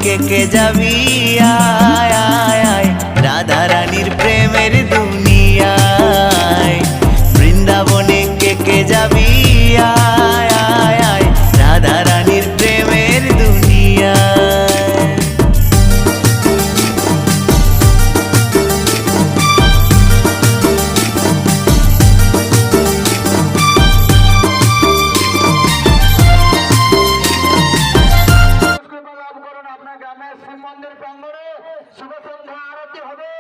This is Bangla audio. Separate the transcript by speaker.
Speaker 1: কে কে যাবি আয় আয় আয় রাধা রানীর প্রেমের দুনিয়ায়। বৃন্দাবনে কে কে যাবি আয় আয় আয় রাধা রানীর প্রেমের দুনিয়ায়।
Speaker 2: আপনার গ্রামের শিব মন্দির প্রাঙ্গণে শুভ সন্ধ্যা আরতি হবে।